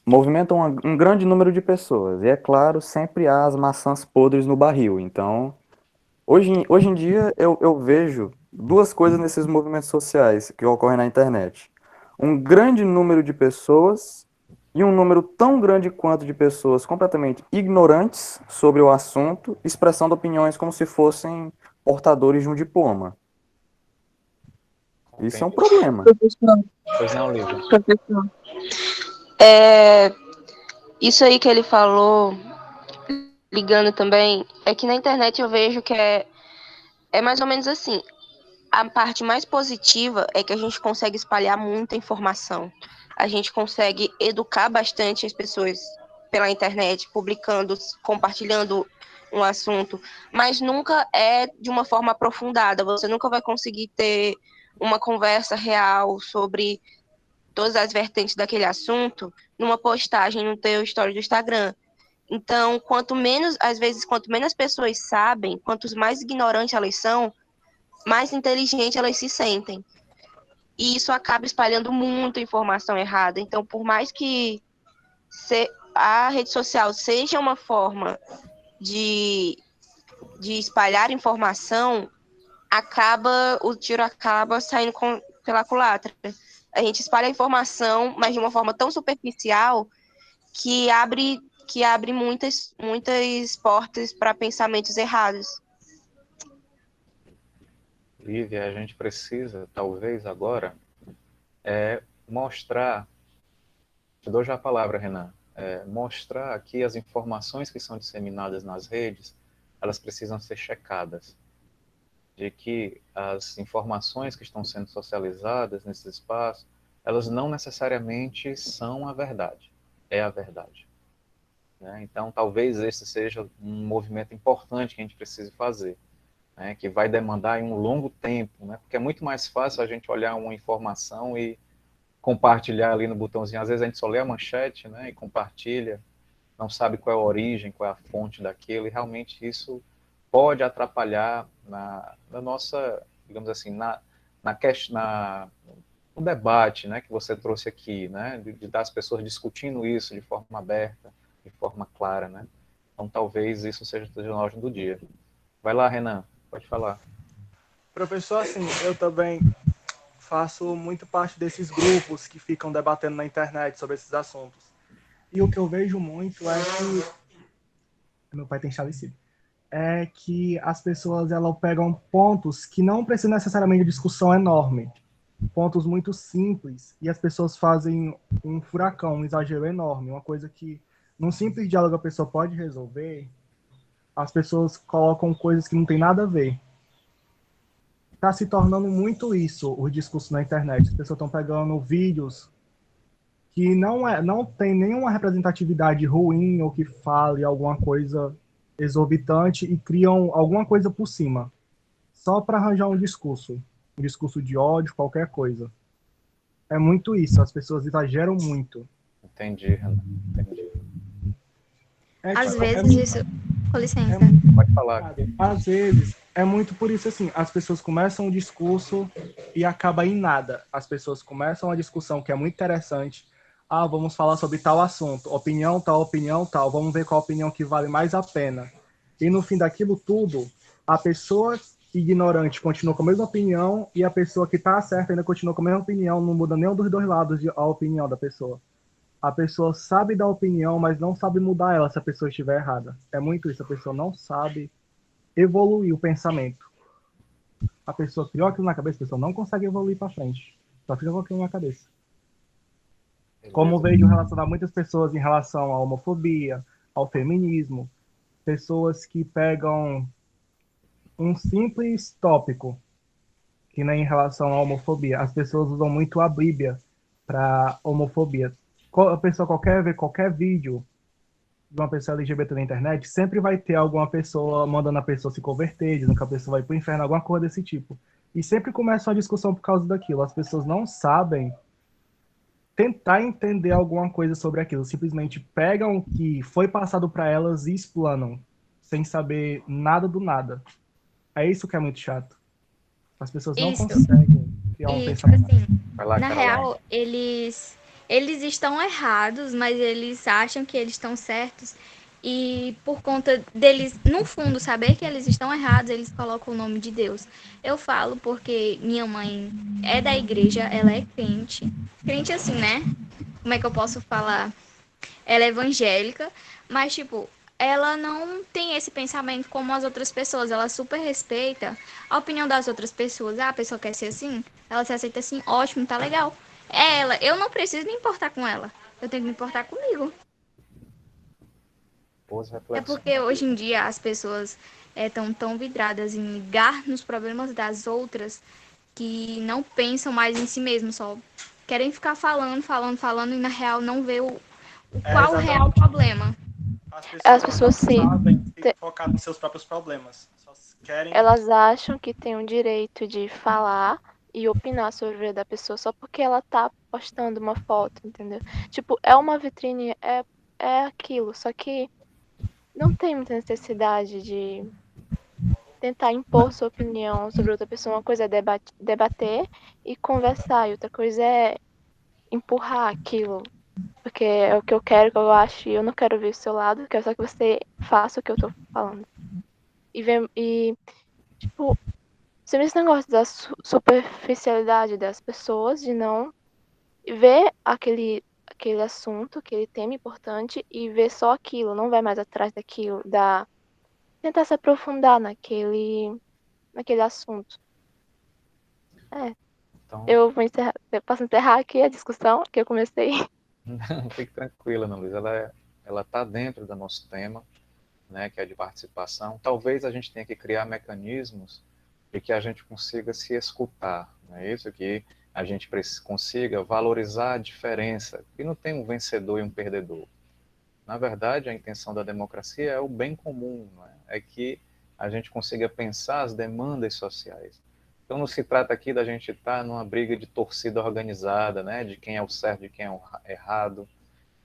movimentam um grande número de pessoas. E é claro, sempre há as maçãs podres no barril. Então, hoje em dia eu vejo duas coisas nesses movimentos sociais que ocorrem na internet. Um grande número de pessoas e um número tão grande quanto de pessoas completamente ignorantes sobre o assunto, expressando opiniões como se fossem portadores de um diploma. Isso é um Entendi. problema. Pois não, Lívia. Professor. Isso aí que ele falou, ligando também, é que na internet eu vejo que é mais ou menos assim. A parte mais positiva é que a gente consegue espalhar muita informação. A gente consegue educar bastante as pessoas pela internet, publicando, compartilhando um assunto, mas nunca é de uma forma aprofundada. Você nunca vai conseguir ter uma conversa real sobre todas as vertentes daquele assunto numa postagem no teu story do Instagram. Então, quanto menos pessoas sabem, quanto mais ignorantes elas são, mais inteligentes elas se sentem. E isso acaba espalhando muita informação errada. Então, por mais que a rede social seja uma forma de espalhar informação, o tiro acaba saindo pela culatra. A gente espalha a informação, mas de uma forma tão superficial que abre muitas portas para pensamentos errados. Lívia, a gente precisa, talvez agora, mostrar, te dou já a palavra, Renan, mostrar que as informações que são disseminadas nas redes, elas precisam ser checadas. De que as informações que estão sendo socializadas nesse espaço, elas não necessariamente são a verdade. É a verdade. Né? Então, talvez esse seja um movimento importante que a gente precise fazer, né? Que vai demandar um longo tempo, né? Porque é muito mais fácil a gente olhar uma informação e compartilhar ali no botãozinho. Às vezes a gente só lê a manchete, né? E compartilha, não sabe qual é a origem, qual é a fonte daquilo, e realmente isso pode atrapalhar na nossa, digamos assim, no debate, né, que você trouxe aqui, né, de dar as pessoas discutindo isso de forma aberta, de forma clara, né. Então, talvez isso seja a ordem do dia. Vai lá, Renan, pode falar. Professor, assim, eu também faço muito parte desses grupos que ficam debatendo na internet sobre esses assuntos. E o que eu vejo muito é que meu pai tem falecido. É que as pessoas elas pegam pontos que não precisam necessariamente de discussão enorme, pontos muito simples, e as pessoas fazem um furacão, um exagero enorme, uma coisa que num simples diálogo a pessoa pode resolver, as pessoas colocam coisas que não tem nada a ver. Está se tornando muito isso, o discurso na internet. As pessoas estão pegando vídeos que não tem nenhuma representatividade ruim ou que fale alguma coisa exorbitante e criam alguma coisa por cima, só para arranjar um discurso de ódio, qualquer coisa. É muito isso, as pessoas exageram muito. Entendi, Renan. Entendi. Às Tipo, vezes isso. Com licença. Pode falar aqui. às vezes, é muito por isso assim, as pessoas começam um discurso e acaba em nada. As pessoas começam uma discussão que é muito interessante. Ah, vamos falar sobre tal assunto, opinião tal, vamos ver qual opinião que vale mais a pena. E no fim daquilo tudo, a pessoa ignorante continua com a mesma opinião e a pessoa que está certa ainda continua com a mesma opinião, não muda nenhum dos dois lados a opinião da pessoa. A pessoa sabe dar opinião, mas não sabe mudar ela se a pessoa estiver errada. É muito isso, a pessoa não sabe evoluir o pensamento. A pessoa criou aquilo na cabeça, a pessoa não consegue evoluir para frente. Só fica com aquilo na cabeça. Como vejo relacionar muitas pessoas em relação à homofobia, ao feminismo, pessoas que pegam um simples tópico, que nem em relação à homofobia. As pessoas usam muito a Bíblia para homofobia. A pessoa ver qualquer vídeo de uma pessoa LGBT na internet, sempre vai ter alguma pessoa mandando a pessoa se converter, dizendo que a pessoa vai pro inferno, alguma coisa desse tipo. E sempre começa uma discussão por causa daquilo. As pessoas não sabem tentar entender alguma coisa sobre aquilo. Simplesmente pegam o que foi passado para elas e explanam, sem saber nada do nada. É isso que é muito chato. As pessoas não Isso. conseguem criar um E, tipo pensamento. assim, Vai lá, na Caroline. real, eles estão errados, mas eles acham que eles estão certos. E por conta deles, no fundo, saber que eles estão errados, eles colocam o nome de Deus. Eu falo porque minha mãe é da igreja, ela é crente. Crente assim, né? Como é que eu posso falar? Ela é evangélica, mas, tipo, ela não tem esse pensamento como as outras pessoas. Ela super respeita a opinião das outras pessoas. Ah, a pessoa quer ser assim, ela se aceita assim, ótimo, tá legal. É ela, eu não preciso me importar com ela. Eu tenho que me importar comigo. Boas É reflexões. porque hoje em dia as pessoas estão tão vidradas em ligar nos problemas das outras que não pensam mais em si mesmos, só querem ficar falando e na real não vê É qual o real exatamente. problema. As As pessoas não pessoas se sabem te- focar nos seus próprios problemas. Só querem. elas acham que tem o direito de falar e opinar sobre a vida da pessoa só porque ela tá postando uma foto, entendeu? Tipo, é uma vitrine, é aquilo, só que não tem muita necessidade de tentar impor sua opinião sobre outra pessoa. Uma coisa é debater e conversar, e outra coisa é empurrar aquilo. Porque é o que eu quero, o que eu acho, e eu não quero ver o seu lado, eu quero só que você faça o que eu tô falando. Tipo, sempre esse negócio da superficialidade das pessoas, de não ver aquele assunto, aquele tema importante e ver só aquilo, não vai mais atrás daquilo, tentar se aprofundar naquele assunto. É, Então, eu posso encerrar aqui a discussão que eu comecei. fique tranquila, Ana Luísa. Ela está dentro do nosso tema, né, que é de participação. Talvez a gente tenha que criar mecanismos de que a gente consiga se escutar, não é isso? Que a gente consiga valorizar a diferença, que não tem um vencedor e um perdedor. Na verdade, a intenção da democracia é o bem comum, não é? É que a gente consiga pensar as demandas sociais. Então, não se trata aqui da gente estar numa briga de torcida organizada, né, de quem é o certo, de quem é o errado,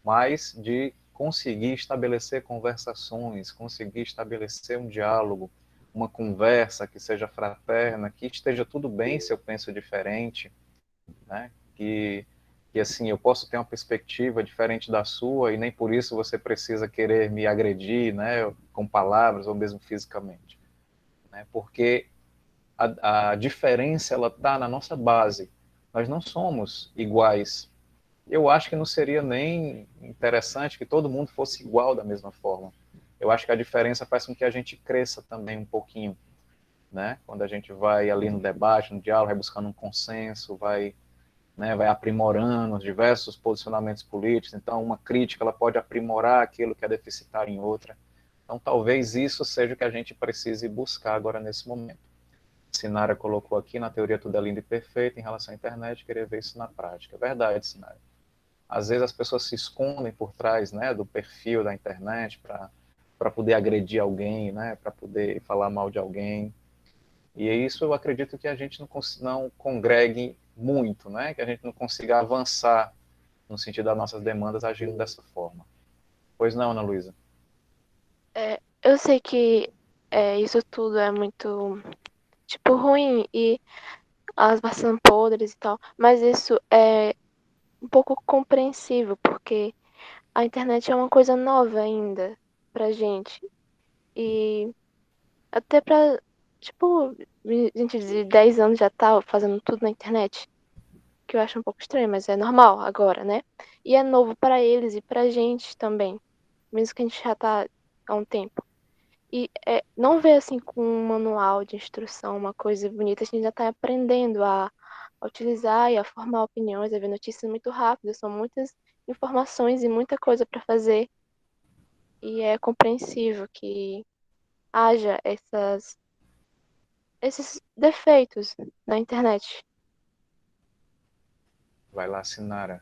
mas de conseguir estabelecer conversações, conseguir estabelecer um diálogo, uma conversa que seja fraterna, que esteja tudo bem se eu penso diferente, né? Que assim eu posso ter uma perspectiva diferente da sua e nem por isso você precisa querer me agredir, né? Com palavras ou mesmo fisicamente, né? Porque a diferença ela está na nossa base. Nós não somos iguais. Eu acho que não seria nem interessante que todo mundo fosse igual da mesma forma. Eu acho que a diferença faz com que a gente cresça também um pouquinho, né? Quando a gente vai ali no debate, no diálogo, vai buscando um consenso, vai, né, vai aprimorando os diversos posicionamentos políticos. Então, uma crítica ela pode aprimorar aquilo que é deficitário em outra. Então, talvez isso seja o que a gente precise buscar agora nesse momento. Sinara colocou aqui, na teoria tudo é lindo e perfeito, em relação à internet, querer ver isso na prática. É verdade, Sinara. Às vezes as pessoas se escondem por trás, né, do perfil da internet para poder agredir alguém, né, para poder falar mal de alguém. E isso eu acredito que a gente não congregue muito, né? Que a gente não consiga avançar no sentido das nossas demandas agindo dessa forma. Pois não, Ana Luísa? Eu sei que isso tudo é muito, tipo, ruim e as maçãs são podres e tal, mas isso é um pouco compreensível, porque a internet é uma coisa nova ainda pra gente. E até pra, tipo, gente de 10 anos já tá fazendo tudo na internet, que eu acho um pouco estranho, mas é normal agora, né? E é novo pra eles e pra gente também, mesmo que a gente já tá há um tempo. E não vê assim com um manual de instrução, uma coisa bonita, a gente já tá aprendendo a utilizar e a formar opiniões, a ver notícias muito rápido, são muitas informações e muita coisa para fazer. E é compreensível que haja esses defeitos na internet. Vai lá, Sinara.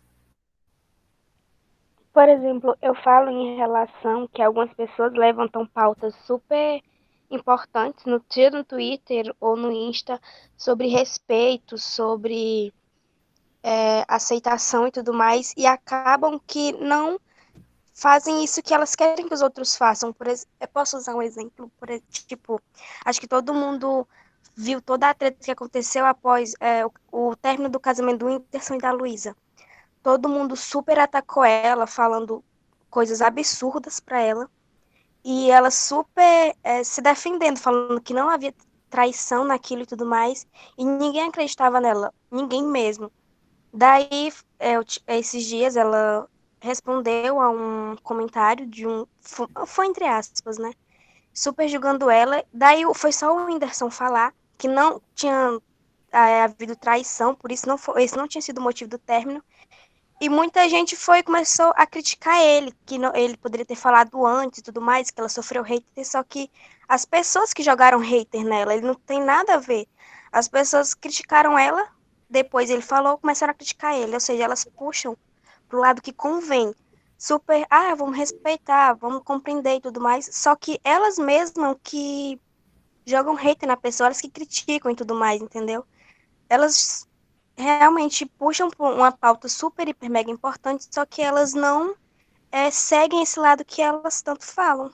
Por exemplo, eu falo em relação que algumas pessoas levantam pautas super importantes no Twitter ou no Insta sobre respeito, sobre aceitação e tudo mais, e acabam que não fazem isso que elas querem que os outros façam. Eu posso usar um exemplo? Tipo, acho que todo mundo viu toda a treta que aconteceu após o término do casamento do Whindersson e da Luísa. Todo mundo super atacou ela, falando coisas absurdas pra ela. E ela super se defendendo, falando que não havia traição naquilo e tudo mais. E ninguém acreditava nela, ninguém mesmo. Daí, esses dias, ela respondeu a um comentário de um. Foi entre aspas, né? Super julgando ela. Daí foi só o Whindersson falar que não tinha havido traição, por isso esse não tinha sido o motivo do término. E muita gente começou a criticar ele, que ele poderia ter falado antes e tudo mais, que ela sofreu hater, só que as pessoas que jogaram hater nela, ele não tem nada a ver. As pessoas criticaram ela, depois ele falou, começaram a criticar ele, ou seja, elas puxam pro lado que convém. Super, vamos respeitar, vamos compreender e tudo mais, só que elas mesmas que jogam hater na pessoa, elas que criticam e tudo mais, entendeu? Elas realmente puxam por uma pauta super, hiper, mega importante, só que elas não seguem esse lado que elas tanto falam.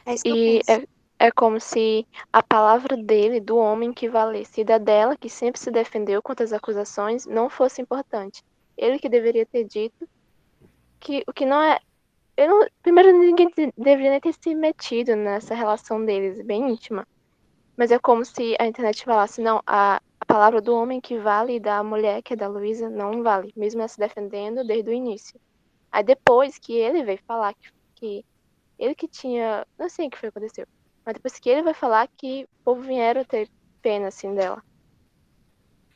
É isso que eu E penso. é como se a palavra dele, do homem que valesse, e da dela, que sempre se defendeu contra as acusações, não fosse importante. Ele que deveria ter dito que o que não é. Primeiro, ninguém deveria nem ter se metido nessa relação deles, bem íntima. Mas é como se a internet falasse, não, a palavra do homem que vale e da mulher, que é da Luísa, não vale, mesmo ela se defendendo desde o início. Aí depois que ele veio falar que ele que tinha. Não sei o que foi que aconteceu. Mas depois que ele vai falar que o povo vieram ter pena, assim, dela.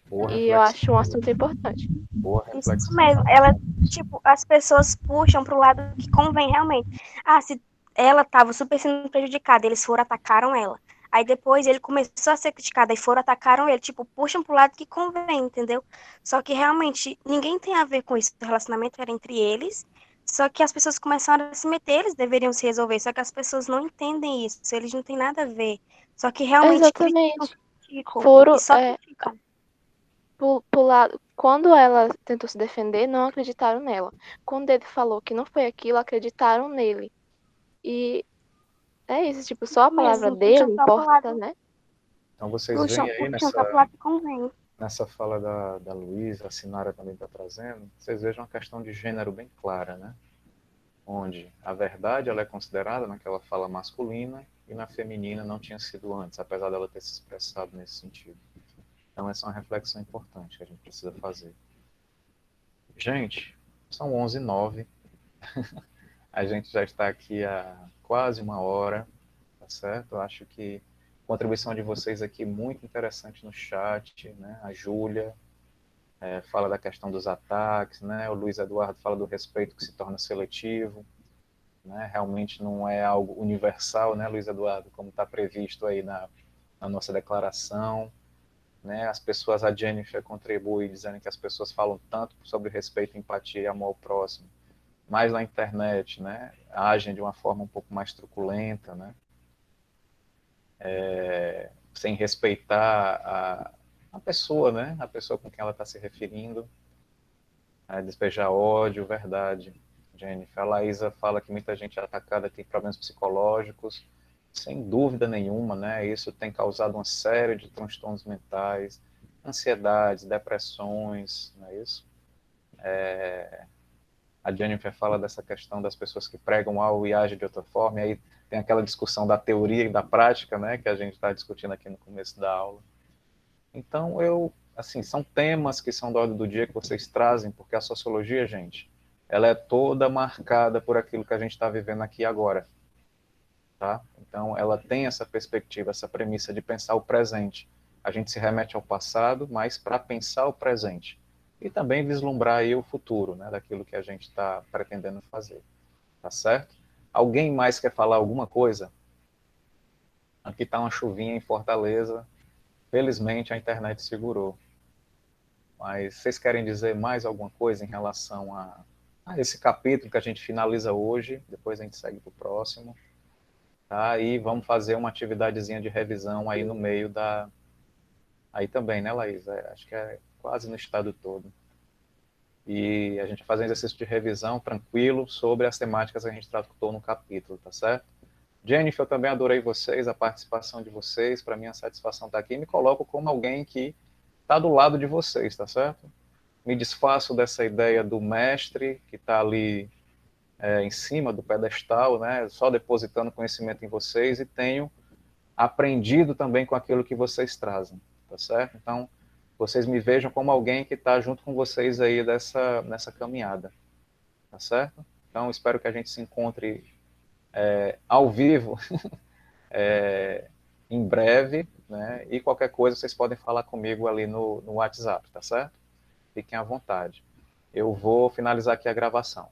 Boa E eu reflexão. acho um assunto importante. Boa Isso reflexão. mesmo. Tipo, as pessoas puxam pro lado que convém realmente. Se ela tava super sendo prejudicada, eles foram atacaram ela. Aí depois ele começou a ser criticado e foram atacaram ele. Tipo, puxam pro lado que convém, entendeu? Só que realmente ninguém tem a ver com isso. O relacionamento era entre eles. Só que as pessoas começaram a se meter, eles deveriam se resolver. Só que as pessoas não entendem isso. Eles não têm nada a ver. Só que realmente criticam, Exatamente. criticam. E Foram, só criticam. lado. Quando ela tentou se defender, não acreditaram nela. Quando ele falou que não foi aquilo, acreditaram nele. E é isso, tipo, só a palavra Mesmo, puxam dele só pro importa, lado. né? Então vocês Puxam, veem aí puxam só pro lado que convém. nessa fala da Luísa, a Sinara também está trazendo, vocês vejam uma questão de gênero bem clara, né? Onde a verdade ela é considerada naquela fala masculina e na feminina não tinha sido antes, apesar dela ter se expressado nesse sentido. Então essa é uma reflexão importante que a gente precisa fazer. Gente, são 11h09, a gente já está aqui há quase uma hora, tá certo? Eu acho que a contribuição de vocês aqui muito interessante no chat, né? A Júlia fala da questão dos ataques, né? O Luiz Eduardo fala do respeito que se torna seletivo, né? Realmente não é algo universal, né, Luiz Eduardo, como está previsto aí na nossa declaração, né? As pessoas, a Jennifer contribui dizendo que as pessoas falam tanto sobre respeito, empatia e amor ao próximo, mas na internet, né, agem de uma forma um pouco mais truculenta, né? sem respeitar a pessoa, né? A pessoa com quem ela está se referindo. Despejar ódio, verdade, Jennifer. A Laísa fala que muita gente é atacada tem problemas psicológicos, sem dúvida nenhuma, né? Isso tem causado uma série de transtornos mentais, ansiedades, depressões, não é isso? A Jennifer fala dessa questão das pessoas que pregam algo e agem de outra forma, e aí tem aquela discussão da teoria e da prática, né? Que a gente está discutindo aqui no começo da aula. Então, assim, são temas que são da ordem do dia que vocês trazem, porque a sociologia, gente, ela é toda marcada por aquilo que a gente está vivendo aqui agora, tá? Então, ela tem essa perspectiva, essa premissa de pensar o presente. A gente se remete ao passado, mas para pensar o presente. E também vislumbrar aí o futuro, né, daquilo que a gente está pretendendo fazer, tá certo? Alguém mais quer falar alguma coisa? Aqui está uma chuvinha em Fortaleza, felizmente a internet segurou. Mas vocês querem dizer mais alguma coisa em relação a esse capítulo que a gente finaliza hoje? Depois a gente segue para o próximo. Tá? E vamos fazer uma atividadezinha de revisão aí no meio da... Aí também, né, Laís? Acho que é quase no estado todo. E a gente vai fazer um exercício de revisão tranquilo sobre as temáticas que a gente tratou no capítulo, tá certo? Jennifer, eu também adorei vocês, a participação de vocês. Para mim, a satisfação está aqui. E me coloco como alguém que está do lado de vocês, tá certo? Me desfaço dessa ideia do mestre que está ali em cima do pedestal, né? Só depositando conhecimento em vocês, e tenho aprendido também com aquilo que vocês trazem, tá certo? Então, vocês me vejam como alguém que está junto com vocês aí nessa caminhada, tá certo? Então, espero que a gente se encontre ao vivo em breve, né? E qualquer coisa vocês podem falar comigo ali no WhatsApp, tá certo? Fiquem à vontade. Eu vou finalizar aqui a gravação.